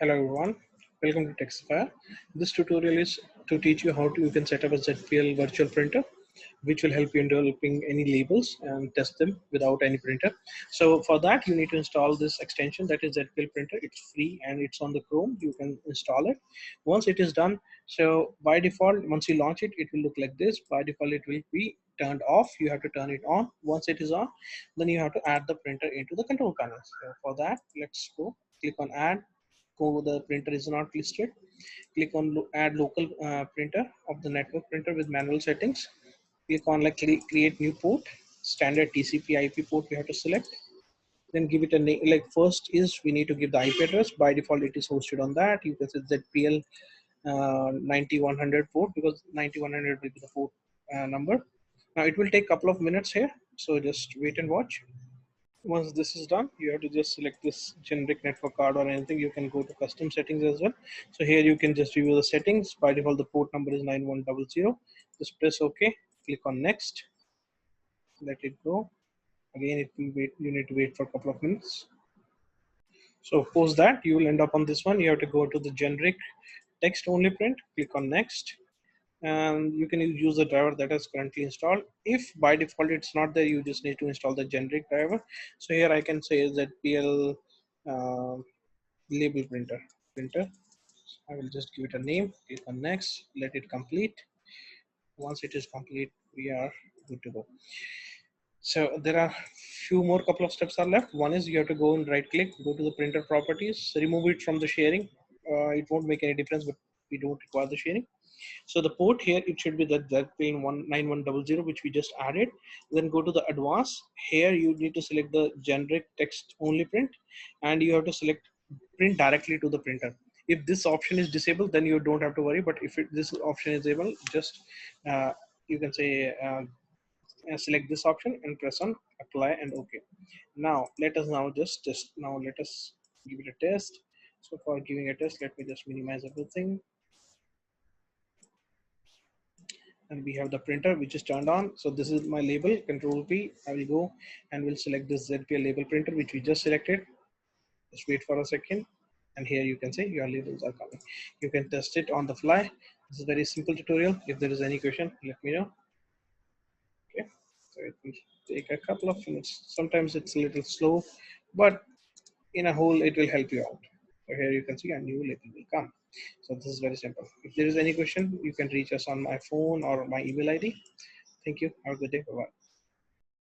Hello everyone, welcome to Textfire. This tutorial is to teach you how you can set up a ZPL virtual printer, which will help you in developing any labels and test them without any printer. So for that, you need to install this extension, that is ZPL printer. It's free and it's on the Chrome. You can install it. Once it is done, so by default, once you launch it, it will look like this. By default, it will be turned off. You have to turn it on. Once it is on, then you have to add the printer into the control panel. So for that, let's go. Click on add. Go, the printer is not listed. Click on add local printer of the network printer with manual settings. Click on like create new port, standard TCP IP port you have to select. Then give it a name. Like first is we need to give the IP address. By default it is hosted on that. You can say ZPL 9100 port, because 9100 will be the port number. Now it will take a couple of minutes here, so just wait and watch. Once this is done, you have to just select this generic network card or anything. You can go to custom settings as well. So here you can just review the settings. By default, the port number is 9100. Just press OK. Click on next. Let it go. Again, it will wait. You need to wait for a couple of minutes. So post that, you will end up on this one. You have to go to the generic text only print. Click on next. And you can use the driver that is currently installed. If by default it's not there, you just need to install the generic driver. So here I can say ZPL label printer. I will just give it a name. Click on next. Let it complete. Once it is complete, we are good to go. So there are few more couple of steps are left. One is you have to go and right click, go to the printer properties, remove it from the sharing. It won't make any difference, but we don't require the sharing. So the port here, it should be that pin 19100, which we just added. Then go to the advanced. Here you need to select the generic text only print, and you have to select print directly to the printer. If this option is disabled, then you don't have to worry. But if this option is able, just you can say select this option and press on apply and OK. Now let us just test. Now let us give it a test. So for giving a test, let me just minimize everything. And we have the printer which is turned on. So this is my label, Control P. I will go and we'll select this ZPL label printer which we just selected. Just wait for a second, and here you can see your labels are coming. You can test it on the fly. This is a very simple tutorial. If there is any question, let me know. Okay, so it will take a couple of minutes. Sometimes it's a little slow, but in a whole it will help you out. So here you can see a new label will come. So this is very simple. If there is any question, you can reach us on my phone or my email ID. Thank you. Have a good day. Bye-bye.